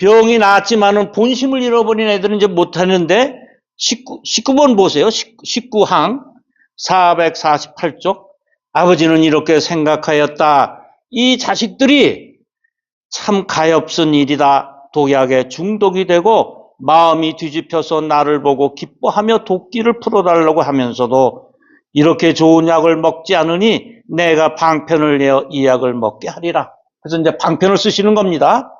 병이 나았지만은 본심을 잃어버린 애들은 이제 못하는데 19번 보세요. 19항 448쪽. 아버지는 이렇게 생각하였다. 이 자식들이 참 가엾은 일이다. 독약에 중독이 되고 마음이 뒤집혀서 나를 보고 기뻐하며 도끼를 풀어달라고 하면서도 이렇게 좋은 약을 먹지 않으니 내가 방편을 내어 이 약을 먹게 하리라. 그래서 이제 방편을 쓰시는 겁니다.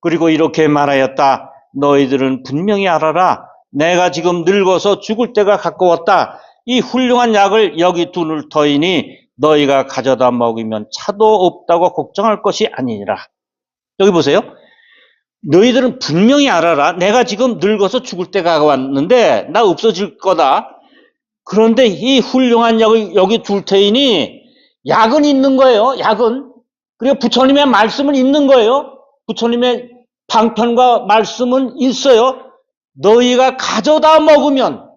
그리고 이렇게 말하였다. 너희들은 분명히 알아라. 내가 지금 늙어서 죽을 때가 가까웠다. 이 훌륭한 약을 여기 둘 터이니 너희가 가져다 먹으면 차도 없다고 걱정할 것이 아니니라. 여기 보세요. 너희들은 분명히 알아라. 내가 지금 늙어서 죽을 때가 왔는데 나 없어질 거다. 그런데 이 훌륭한 약을 여기 둘 터이니 약은 있는 거예요. 약은. 그리고 부처님의 말씀은 있는 거예요. 부처님의 방편과 말씀은 있어요. 너희가 가져다 먹으면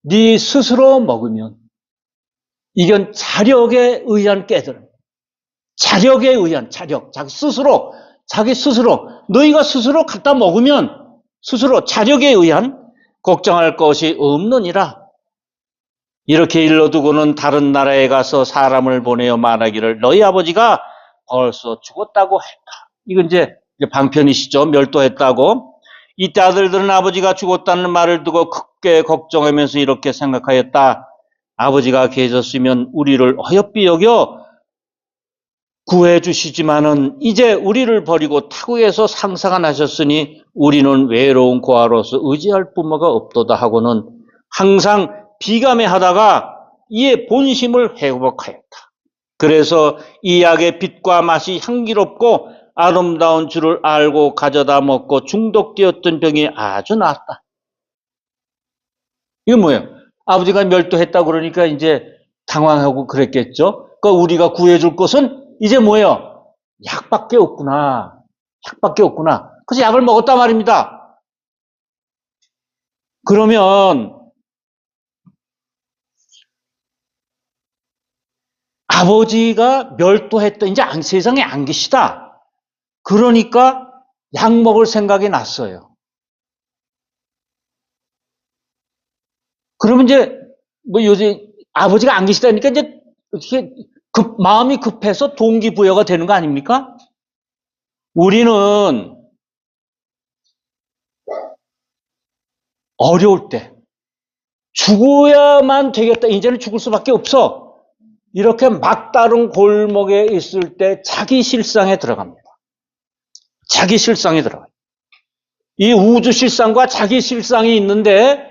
네 스스로 먹으면 이건 자력에 의한 깨달음. 자력에 의한 자력. 자기 스스로 너희가 스스로 갖다 먹으면 스스로 자력에 의한 걱정할 것이 없느니라. 이렇게 일러두고는 다른 나라에 가서 사람을 보내어 말하기를 너희 아버지가 벌써 죽었다고 했다. 이건 이제 방편이시죠. 멸도했다고. 이때 아들들은 아버지가 죽었다는 말을 듣고 크게 걱정하면서 이렇게 생각하였다. 아버지가 계셨으면 우리를 어여삐 여겨 구해주시지만은 이제 우리를 버리고 타국에서 상상하셨으니 우리는 외로운 고아로서 의지할 부모가 없도다 하고는 항상 비감해하다가 이의 본심을 회복하였다. 그래서 이 약의 빛과 맛이 향기롭고 아름다운 줄을 알고 가져다 먹고 중독되었던 병이 아주 나았다. 이건 뭐예요? 아버지가 멸도했다고 그러니까 이제 당황하고 그랬겠죠. 그러니까 우리가 구해줄 것은 이제 뭐예요? 약밖에 없구나. 약밖에 없구나. 그래서 약을 먹었단 말입니다. 그러면 아버지가 멸도했던 이제 세상에 안 계시다. 그러니까 약 먹을 생각이 났어요. 그러면 이제 뭐 요새 아버지가 안 계시다니까 이제 어떻게 마음이 급해서 동기부여가 되는 거 아닙니까? 우리는 어려울 때 죽어야만 되겠다. 이제는 죽을 수밖에 없어. 이렇게 막다른 골목에 있을 때 자기 실상에 들어갑니다. 자기 실상에 들어가요. 이 우주 실상과 자기 실상이 있는데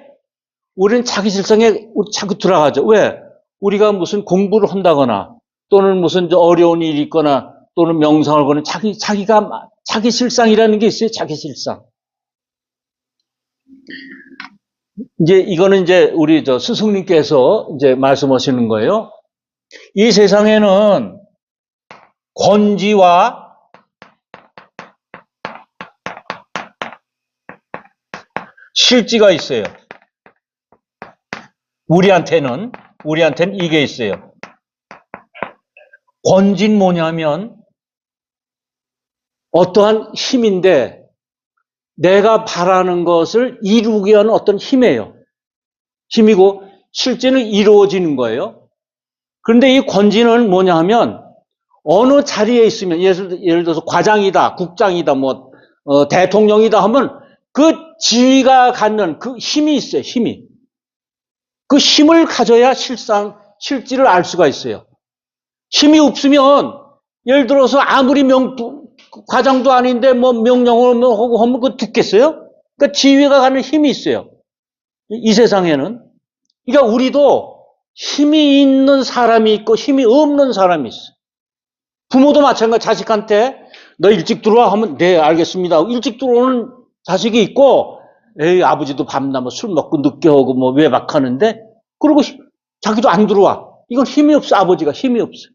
우리는 자기 실상에 자꾸 들어가죠. 왜? 우리가 무슨 공부를 한다거나 또는 무슨 어려운 일이 있거나 또는 명상을 거는 자기 실상이라는 게 있어요. 자기 실상. 이제 이거는 이제 우리 스승님께서 이제 말씀하시는 거예요. 이 세상에는 권지와 실지가 있어요. 우리한테는 이게 있어요. 권지는 뭐냐면 어떠한 힘인데 내가 바라는 것을 이루기 위한 어떤 힘이에요. 힘이고 실제는 이루어지는 거예요. 그런데 이 권지는 뭐냐 하면 어느 자리에 있으면 예를 들어서 과장이다, 국장이다, 대통령이다 하면 그 지위가 갖는 그 힘이 있어요. 힘이. 그 힘을 가져야 실지를 알 수가 있어요. 힘이 없으면 예를 들어서 아무리 과장도 아닌데 명령을 하고 하면 그거 듣겠어요? 그러니까 지위가 가는 힘이 있어요. 이 세상에는. 그러니까 우리도 힘이 있는 사람이 있고 힘이 없는 사람이 있어요. 부모도 마찬가지. 자식한테 너 일찍 들어와 하면 네 알겠습니다. 일찍 들어오는 자식이 있고 에이 아버지도 밤낮 술 먹고 늦게 오고 외박하는데 그러고 자기도 안 들어와. 이건 힘이 없어. 아버지가 힘이 없어.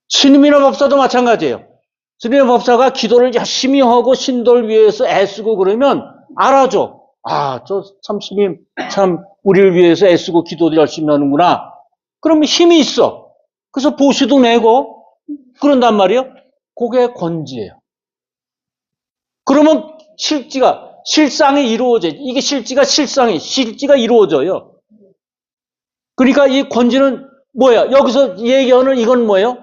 스님이나 법사도 마찬가지예요. 스님이나 법사가 기도를 열심히 하고 신도를 위해서 애쓰고 그러면 알아줘. 아, 저 참 스님 참 우리를 위해서 애쓰고 기도를 열심히 하는구나. 그러면 힘이 있어. 그래서 보시도 내고 그런단 말이에요. 그게 권지예요. 그러면 실상이 이루어져. 이게 실지가 이루어져요. 그러니까 이 권지는 뭐야? 여기서 얘기하는 이건 뭐예요?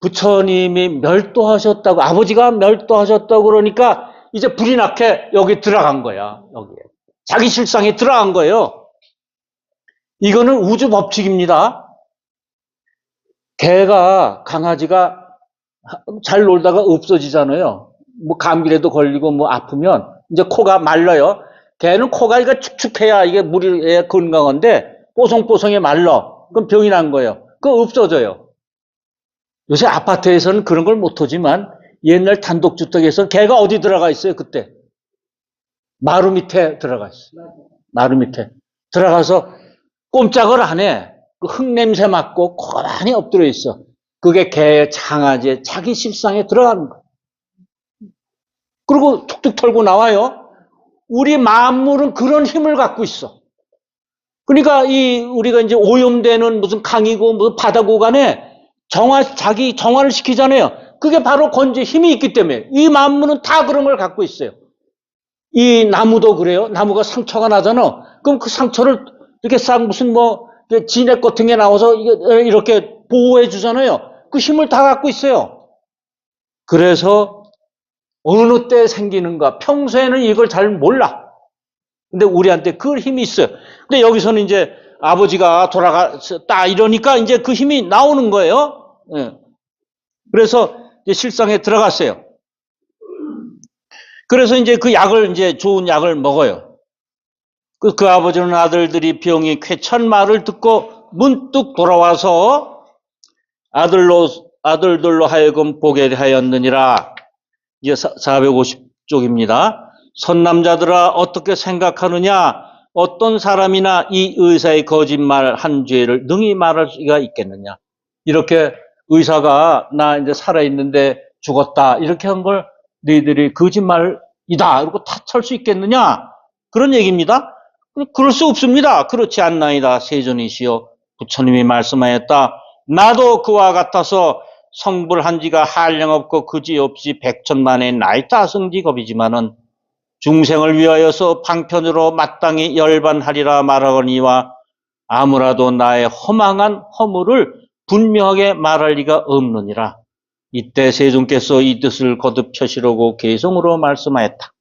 부처님이 멸도하셨다고, 아버지가 멸도하셨다고 그러니까 이제 불이 나게 여기 들어간 거야. 여기에. 자기 실상에 들어간 거예요. 이거는 우주 법칙입니다. 강아지가 잘 놀다가 없어지잖아요. 뭐 감기라도 걸리고 뭐 아프면 이제 코가 말라요. 개는 코가 이거 축축해야 이게 물이 건강한데 뽀송뽀송해 말라. 그럼 병이 난 거예요. 그거 없어져요. 요새 아파트에서는 그런 걸 못하지만 옛날 단독주택에서 개가 어디 들어가 있어요, 그때? 마루 밑에 들어가 있어요. 마루 밑에. 들어가서 꼼짝을 안 해. 그 흙냄새 맡고 고라니 엎드려 있어. 그게 개의 장아지의 자기 실상에 들어가는 거예요. 그리고 툭툭 털고 나와요. 우리 만물은 그런 힘을 갖고 있어. 그러니까 우리가 이제 오염되는 무슨 강이고 무슨 바다고 간에 자기 정화를 시키잖아요. 그게 바로 권지 힘이 있기 때문에 이 만물은 다 그런 걸 갖고 있어요. 이 나무도 그래요. 나무가 상처가 나잖아. 그럼 그 상처를 이렇게 싹 무슨 진액 같은 게 나와서 이렇게 보호해 주잖아요. 그 힘을 다 갖고 있어요. 그래서 어느 때 생기는가. 평소에는 이걸 잘 몰라. 근데 우리한테 그 힘이 있어요. 근데 여기서는 이제 아버지가 돌아갔다 이러니까 이제 그 힘이 나오는 거예요. 예. 그래서 이제 실상에 들어갔어요. 그래서 이제 좋은 약을 먹어요. 그 아버지는 아들들이 병이 쾌찬 말을 듣고 문득 돌아와서 아들들로 하여금 보게 하였느니라. 이제 450쪽입니다. 선남자들아 어떻게 생각하느냐? 어떤 사람이나 이 의사의 거짓말 한 죄를 능히 말할 수가 있겠느냐? 이렇게 의사가 나 이제 살아있는데 죽었다 이렇게 한 걸 너희들이 거짓말이다 이러고 탓할 수 있겠느냐? 그런 얘기입니다. 그럴 수 없습니다. 그렇지 않나이다. 세존이시여 부처님이 말씀하였다. 나도 그와 같아서 성불한 지가 한량없고 그지없이 백천만의 나이타 성직업이지만은 중생을 위하여서 방편으로 마땅히 열반하리라 말하거니와 아무라도 나의 허망한 허물을 분명하게 말할 리가 없느니라. 이때 세존께서 이 뜻을 거듭 펴시려고 개성으로 말씀하였다.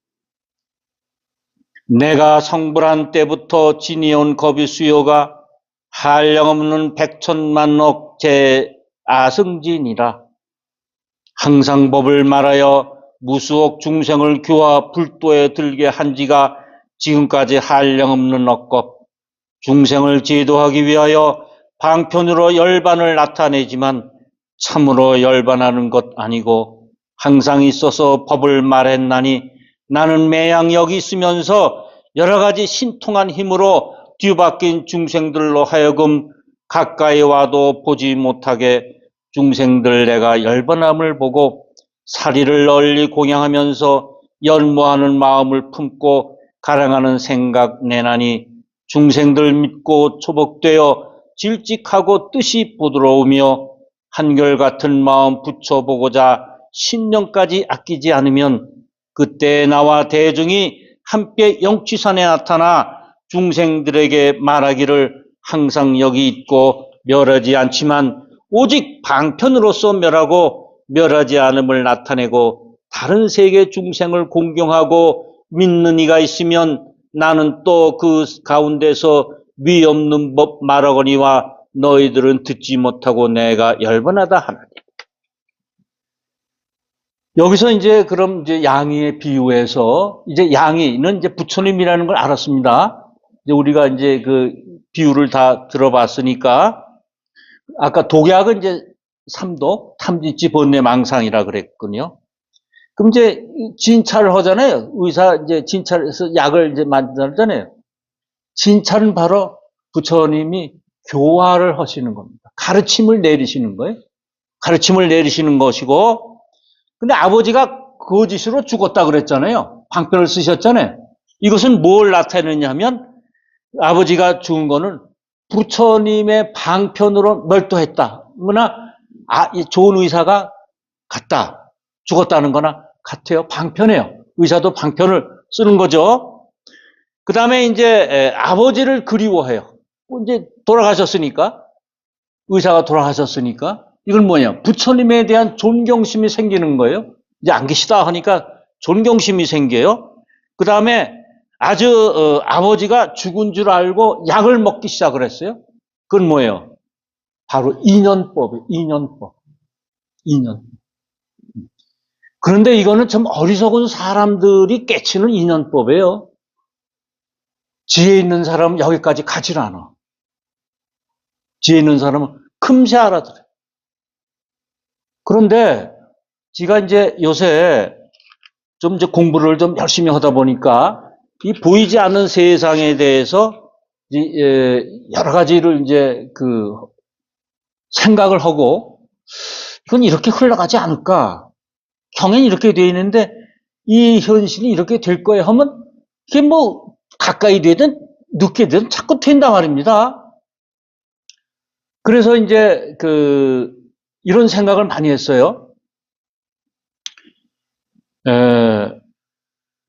내가 성불한 때부터 지니온 겁의 수요가 한량없는 백천만억 제 아승진이라. 항상 법을 말하여 무수억 중생을 교화 불도에 들게 한 지가 지금까지 한량없는 억겁. 중생을 제도하기 위하여 방편으로 열반을 나타내지만 참으로 열반하는 것 아니고 항상 있어서 법을 말했나니 나는 매양 여기 있으면서 여러 가지 신통한 힘으로 뒤바뀐 중생들로 하여금 가까이 와도 보지 못하게 중생들 내가 열반함을 보고 사리를 널리 공양하면서 연모하는 마음을 품고 가랑하는 생각 내나니 중생들 믿고 초복되어 질직하고 뜻이 부드러우며 한결같은 마음 붙여보고자 신령까지 아끼지 않으면 그때 나와 대중이 함께 영취산에 나타나 중생들에게 말하기를 항상 여기 있고 멸하지 않지만 오직 방편으로서 멸하고 멸하지 않음을 나타내고 다른 세계 중생을 공경하고 믿는 이가 있으면 나는 또 그 가운데서 위 없는 법 말하거니와 너희들은 듣지 못하고 내가 열반하다 하나니. 여기서 이제 그럼 이제 양이의 비유에서 이제 양이는 이제 부처님이라는 걸 알았습니다. 이제 우리가 이제 그 비유를 다 들어봤으니까 아까 독약은 이제 삼독, 탐진치, 번뇌, 망상이라 그랬군요. 그럼 이제 진찰을 하잖아요. 의사 이제 진찰해서 약을 이제 만들잖아요. 진찰은 바로 부처님이 교화를 하시는 겁니다. 가르침을 내리시는 거예요. 가르침을 내리시는 것이고, 근데 아버지가 거짓으로 죽었다 그랬잖아요. 방편을 쓰셨잖아요. 이것은 뭘 나타내느냐 하면 아버지가 죽은 거는 부처님의 방편으로 멸도했다. 그러나 좋은 의사가 같다. 죽었다는 거나 같아요. 방편해요. 의사도 방편을 쓰는 거죠. 그 다음에 이제 아버지를 그리워해요. 이제 돌아가셨으니까, 의사가 돌아가셨으니까, 이건 뭐냐? 부처님에 대한 존경심이 생기는 거예요. 이제 안 계시다 하니까 존경심이 생겨요. 그 다음에 아버지가 죽은 줄 알고 약을 먹기 시작을 했어요. 그건 뭐예요? 바로 인연법이에요. 인연법. 인연. 그런데 이거는 참 어리석은 사람들이 깨치는 인연법이에요. 지혜 있는 사람은 여기까지 가질 않아. 지혜 있는 사람은 금세 알아들어요. 그런데 제가 이제 요새 좀 이제 공부를 좀 열심히 하다 보니까 이 보이지 않는 세상에 대해서 여러 가지를 이제 생각을 하고 이건 이렇게 흘러가지 않을까? 경연이 이렇게 되어 있는데 이 현실이 이렇게 될 거야 하면 이게 뭐 가까이 되든 늦게 되든 자꾸 된단 말입니다. 그래서 이제 이런 생각을 많이 했어요.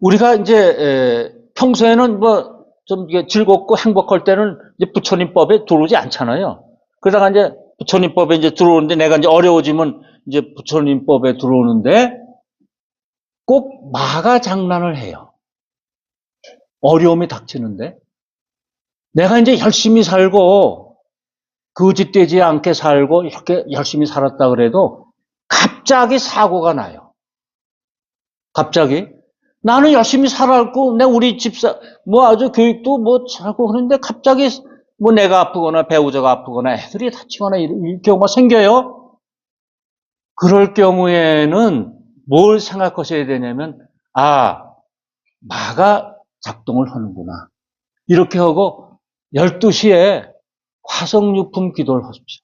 우리가 이제 평소에는 뭐 좀 즐겁고 행복할 때는 이제 부처님법에 들어오지 않잖아요. 그러다가 이제 부처님법에 이제 들어오는데 내가 이제 어려워지면 이제 부처님법에 들어오는데 꼭 마가 장난을 해요. 어려움이 닥치는데 내가 이제 열심히 살고 거짓되지 않게 살고 이렇게 열심히 살았다 그래도 갑자기 사고가 나요. 갑자기 나는 열심히 살았고 내 우리 집사 뭐 아주 교육도 뭐 잘하고 그러는데 갑자기 뭐 내가 아프거나 배우자가 아프거나 애들이 다치거나 이런 경우가 생겨요. 그럴 경우에는 뭘 생각하셔야 되냐면 마가 작동을 하는구나. 이렇게 하고 12시에 화성유품 기도를 하십시오.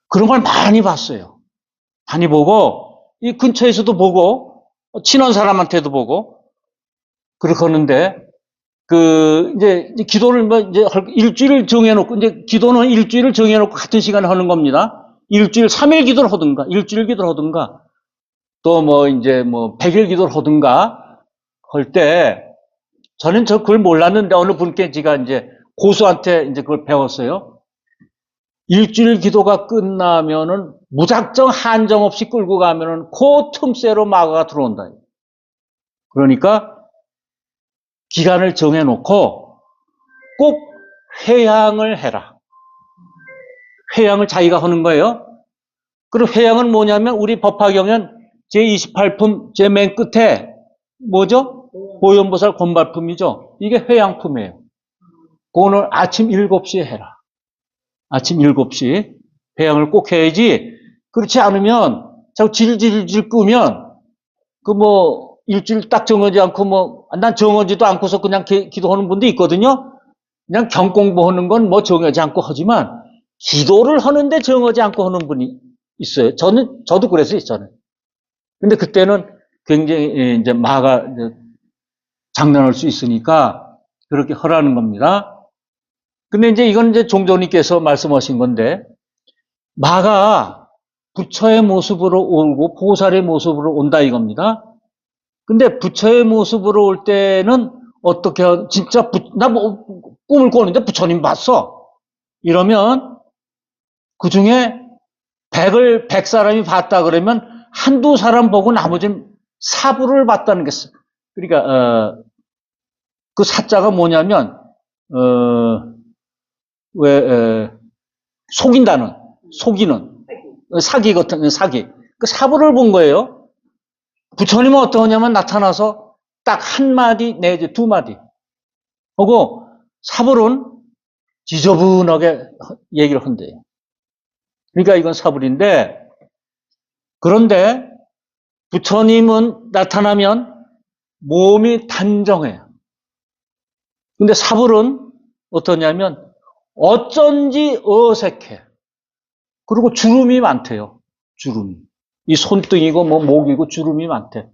그런 걸 많이 봤어요. 많이 보고 이 근처에서도 보고 친한 사람한테도 보고 그렇게 하는데 이제 기도를 뭐 이제 일주일을 정해놓고 이제 기도는 일주일을 정해놓고 같은 시간에 하는 겁니다. 일주일 3일 기도를 하든가 일주일 기도를 하든가 또 뭐 이제 뭐 100일 기도를 하든가 할 때 저는 그걸 몰랐는데 어느 분께 제가 이제 고수한테 이제 그걸 배웠어요. 일주일 기도가 끝나면은 무작정 한정 없이 끌고 가면은 그 틈새로 마가가 들어온다. 그러니까 기간을 정해놓고 꼭 회향을 해라. 회향을 자기가 하는 거예요. 그리고 회향은 뭐냐면 우리 법화경은 제28품 제 맨 끝에 뭐죠? 보현보살 권발품이죠. 이게 회향품이에요. 그거는 아침 7시에 해라. 아침 7시 회향을 꼭 해야지. 그렇지 않으면 자꾸 질질질 끄면 일주일 딱 정하지 않고 난 정하지도 않고서 그냥 기도하는 분도 있거든요. 그냥 경 공부하는 건 뭐 정하지 않고 하지만 기도를 하는데 정하지 않고 하는 분이 있어요. 저도 그랬어요, 저는. 근데 그때는 굉장히 이제 마가 장난할 수 있으니까 그렇게 하라는 겁니다. 근데 이제 이건 이제 종조님께서 말씀하신 건데 마가 부처의 모습으로 오고 보살의 모습으로 온다 이겁니다. 근데 부처의 모습으로 올 때는 어떻게 진짜 나 뭐 꿈을 꾸는데 부처님 봤어. 이러면 그 중에 100 사람이 봤다 그러면 한두 사람 보고 나머지는 사부를 봤다는 게 그러니까 그 사자가 뭐냐면 속이는 사기 같은 사기 그 사부를 본 거예요. 부처님은 어떠냐면 나타나서 딱 한 마디 내지 두 마디 하고 사불은 지저분하게 얘기를 한대요. 그러니까 이건 사불인데 그런데 부처님은 나타나면 몸이 단정해요. 근데 사불은 어떠냐면 어쩐지 어색해. 그리고 주름이 많대요. 주름이. 이 손등이고 목이고 주름이 많대.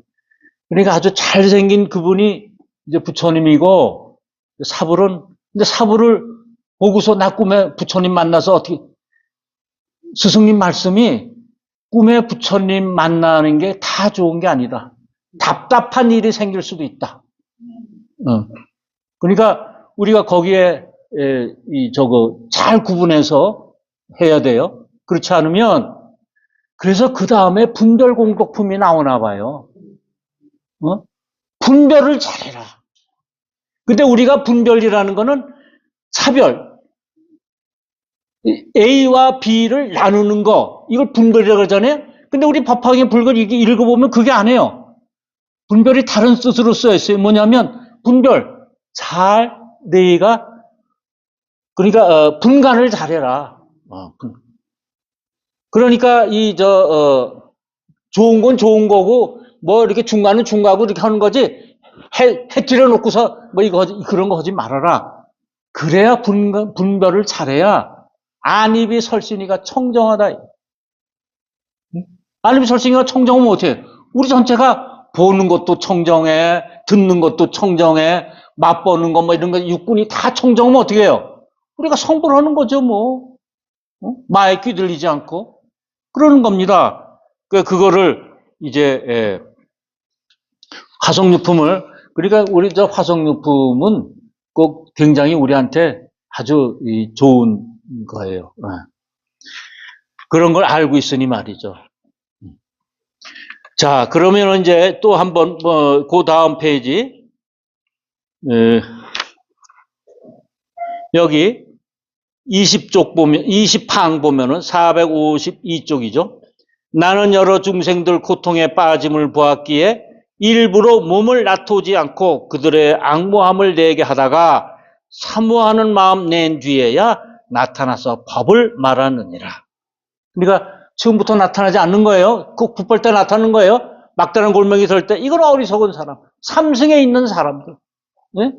그러니까 아주 잘생긴 그분이 이제 부처님이고 근데 사불을 보고서 나 꿈에 부처님 만나서 어떻게 스승님 말씀이 꿈에 부처님 만나는 게 다 좋은 게 아니다. 답답한 일이 생길 수도 있다. 그러니까 우리가 거기에 잘 구분해서 해야 돼요. 그렇지 않으면 그래서 그 다음에 분별 공덕품이 나오나 봐요. 분별을 잘해라. 근데 우리가 분별이라는 거는 차별, A와 B를 나누는 거, 이걸 분별이라고 그러잖아요. 근데 우리 법화경의 불글 읽어보면 그게 아니에요. 분별이 다른 뜻으로 쓰여 있어요. 뭐냐면 분별, 너희가 그러니까 분간을 잘해라. 그러니까 좋은 건 좋은 거고 뭐 이렇게 중간은 중간하고 이렇게 하는 거지. 해뜨려 놓고서 뭐 그런 거 하지 말아라. 그래야 분별을 잘해야 안입이 설신이가 청정하다. 안입이 설신이가 청정하면 어떻게? 우리 전체가 보는 것도 청정해, 듣는 것도 청정해, 맛보는 거 뭐 이런 거 육군이 다 청정하면 어떻게 해요? 우리가 성불하는 거죠 뭐. 마에 귀들리지 않고 그러는 겁니다. 그거를 이제 화석유품을 그러니까 우리 저 화석유품은 꼭 굉장히 우리한테 아주 좋은 거예요. 그런 걸 알고 있으니 말이죠. 자, 그러면 이제 또 한번 그 다음 페이지 여기 20쪽 보면 20항 보면은 452쪽이죠. 나는 여러 중생들 고통에 빠짐을 보았기에 일부러 몸을 놔두지 않고 그들의 앙모함을 내게 하다가 사모하는 마음 낸 뒤에야 나타나서 법을 말하느니라. 그러니까 처음부터 나타나지 않는 거예요. 그 굿벌 때 나타나는 거예요. 막다른 골목에 설 때 이건 어리석은 사람, 삼승에 있는 사람들. 네?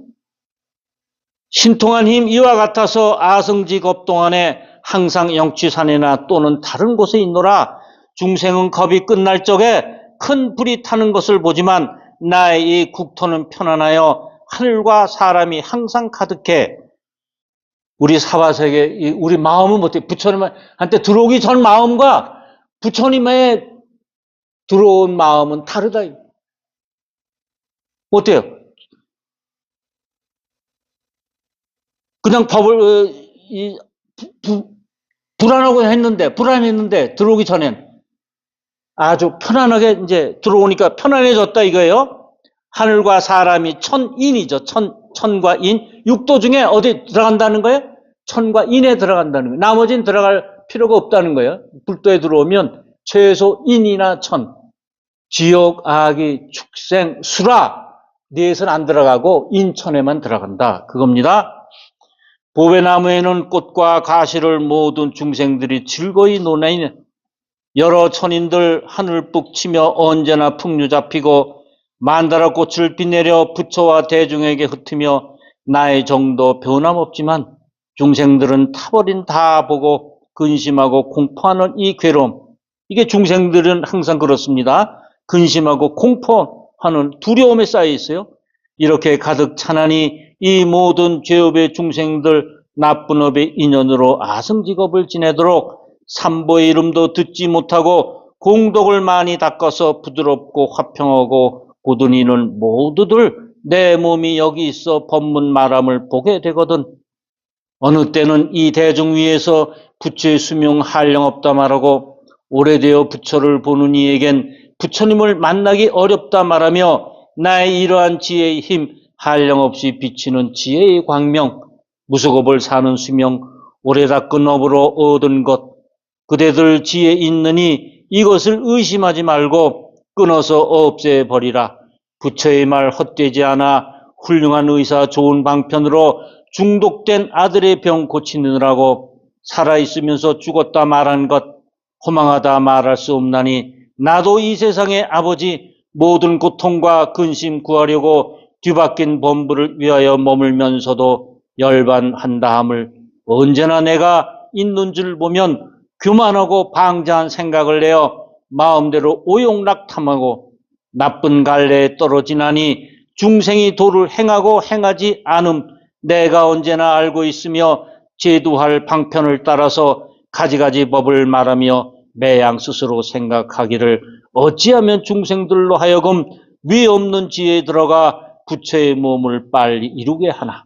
신통한 힘 이와 같아서 아성지 겁동안에 항상 영취산이나 또는 다른 곳에 있노라. 중생은 겁이 끝날 적에 큰 불이 타는 것을 보지만 나의 이 국토는 편안하여 하늘과 사람이 항상 가득해. 우리 사바세계, 우리 마음은 어때요? 부처님한테 들어오기 전 마음과 부처님의 들어온 마음은 다르다. 어때요? 그냥 법을 불안했는데 들어오기 전엔 아주 편안하게 이제 들어오니까 편안해졌다 이거예요. 하늘과 사람이 천인이죠. 천과 인. 육도 중에 어디 들어간다는 거예요? 천과 인에 들어간다는 거예요. 나머지는 들어갈 필요가 없다는 거예요. 불도에 들어오면 최소 인이나 천, 지옥, 아기, 축생, 수라 넷은 안 들어가고 인천에만 들어간다. 그겁니다. 보배나무에는 꽃과 가시를 모든 중생들이 즐거이 노내니 여러 천인들 하늘북 치며 언제나 풍류 잡히고 만다라 꽃을 빛내려 부처와 대중에게 흩으며 나의 정도 변함없지만 중생들은 타버린 다 보고 근심하고 공포하는 이 괴로움. 이게 중생들은 항상 그렇습니다. 근심하고 공포하는 두려움에 쌓여 있어요. 이렇게 가득 차나니 이 모든 죄업의 중생들 나쁜 업의 인연으로 아승직업을 지내도록 삼보의 이름도 듣지 못하고 공덕을 많이 닦아서 부드럽고 화평하고 고든 이는 모두들 내 몸이 여기 있어 법문 말함을 보게 되거든. 어느 때는 이 대중 위에서 부처의 수명 한량없다 말하고 오래되어 부처를 보는 이에겐 부처님을 만나기 어렵다 말하며 나의 이러한 지혜의 힘 한량없이 비치는 지혜의 광명 무속업을 사는 수명 오래 닦은 업으로 얻은 것 그대들 지혜 있느니 이것을 의심하지 말고 끊어서 없애버리라. 부처의 말 헛되지 않아 훌륭한 의사 좋은 방편으로 중독된 아들의 병 고치느라고 살아있으면서 죽었다 말한 것 허망하다 말할 수 없나니 나도 이 세상의 아버지 모든 고통과 근심 구하려고 뒤바뀐 범부를 위하여 머물면서도 열반한다 함을 언제나 내가 있는 줄 보면 교만하고 방자한 생각을 내어 마음대로 오용락탐하고 나쁜 갈래에 떨어지나니 중생이 도를 행하고 행하지 않음 내가 언제나 알고 있으며 제도할 방편을 따라서 가지가지 법을 말하며 매양 스스로 생각하기를 어찌하면 중생들로 하여금 위 없는 지혜에 들어가 부처의 몸을 빨리 이루게 하나.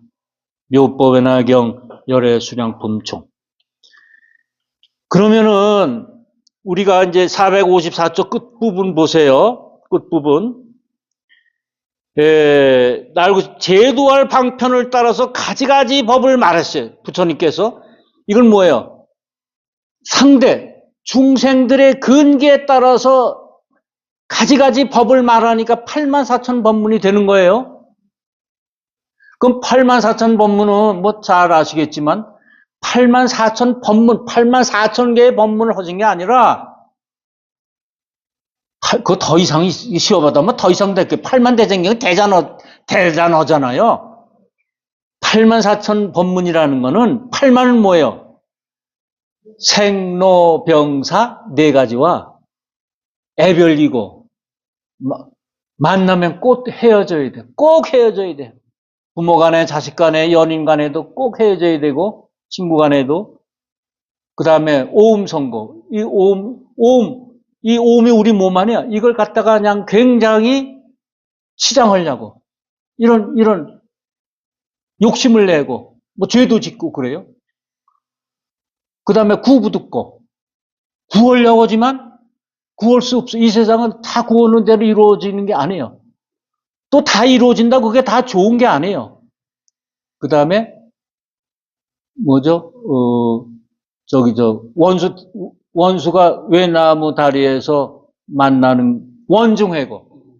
묘법의 나경 열애 수량품 총. 그러면은 우리가 이제 454쪽 끝부분 보세요. 끝부분. 날고 제도할 방편을 따라서 가지가지 법을 말했어요. 부처님께서. 이건 뭐예요? 상대, 중생들의 근기에 따라서 가지가지 법을 말하니까 84,000 법문이 되는 거예요. 그럼 84,000 법문은 뭐 잘 아시겠지만 84,000 법문, 84,000개의 법문을 하신 게 아니라 그거 더 이상이 시험하다면 더 이상 될게 8만 대장경은 대단하잖아요. 84,000 법문이라는 거는 8만은 뭐예요? 생로병사 네 가지와 애별이고 만나면 꼭 헤어져야 돼. 꼭 헤어져야 돼. 부모 간에 자식 간에 연인 간에도 꼭 헤어져야 되고 친구 간에도. 그 다음에 오음 선고. 이 오음이 우리 몸 안에 이걸 갖다가 그냥 굉장히 치장하려고 이런 욕심을 내고 뭐 죄도 짓고 그래요. 그 다음에 구부듣고 구하려고 하지만 구할 수 없어. 이 세상은 다 구하는 대로 이루어지는 게 아니에요. 또 다 이루어진다 그게 다 좋은 게 아니에요. 그 다음에 뭐죠? 원수가 외나무 다리에서 만나는 원중회고.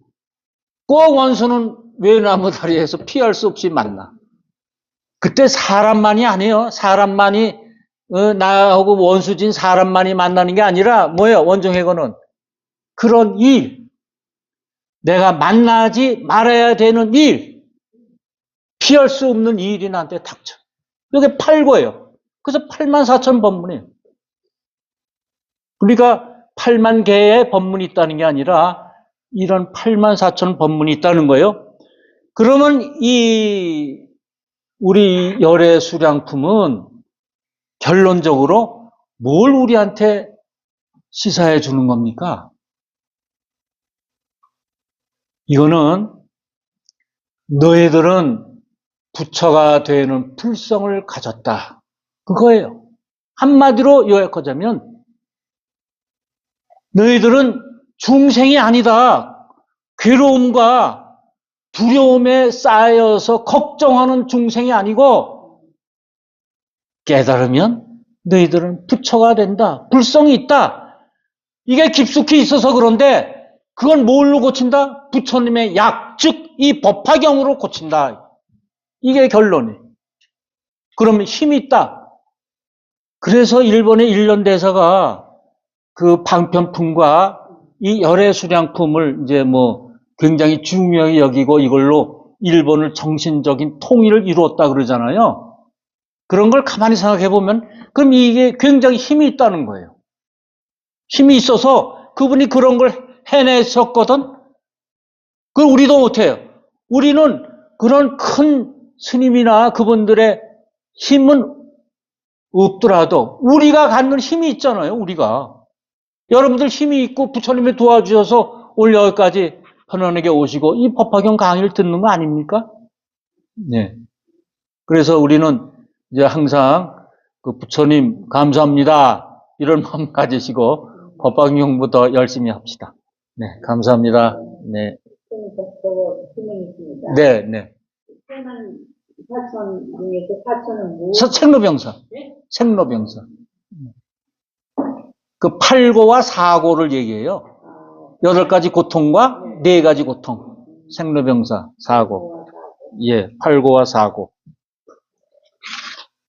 꼭 원수는 외나무 다리에서 피할 수 없이 만나. 그때 사람만이 아니에요. 사람만이 나하고 원수진 사람만이 만나는 게 아니라 뭐예요? 원중회고는 그런 일, 내가 만나지 말아야 되는 일, 피할 수 없는 일이 나한테 닥쳐. 이게 8고예요. 그래서 84,000 법문이에요. 우리가 8만 개의 법문이 있다는 게 아니라 이런 84,000 법문이 있다는 거예요. 그러면 우리 열애 수량품은 결론적으로 뭘 우리한테 시사해 주는 겁니까? 이거는 너희들은 부처가 되는 불성을 가졌다. 그거예요. 한마디로 요약하자면 너희들은 중생이 아니다. 괴로움과 두려움에 쌓여서 걱정하는 중생이 아니고 깨달으면 너희들은 부처가 된다. 불성이 있다. 이게 깊숙이 있어서 그런데 그건 뭘로 고친다? 부처님의 약, 즉 이 법화경으로 고친다. 이게 결론이. 그러면 힘이 있다. 그래서 일본의 일련대사가 그 방편품과 이 열애수량품을 이제 뭐 굉장히 중요하게 여기고 이걸로 일본을 정신적인 통일을 이루었다 그러잖아요. 그런 걸 가만히 생각해 보면 그럼 이게 굉장히 힘이 있다는 거예요. 힘이 있어서 그분이 그런 걸 해냈었거든. 그걸 우리도 못해요. 우리는 그런 큰 스님이나 그분들의 힘은 없더라도 우리가 갖는 힘이 있잖아요. 우리가. 여러분들 힘이 있고 부처님이 도와주셔서 올 여기까지 편안하게 오시고 이 법화경 강의를 듣는 거 아닙니까? 네. 그래서 우리는 이제 항상 그 부처님 감사합니다. 이런 마음 가지시고 법화경부터 열심히 합시다. 네, 감사합니다. 네. 네, 네. 사천 중에서 사천은 뭐? 생로병사. 네? 생로병사. 그 8고와 4고를 얘기해요. 8가지 고통과 4가지 고통. 생로병사, 4고. 예, 8고와 4고.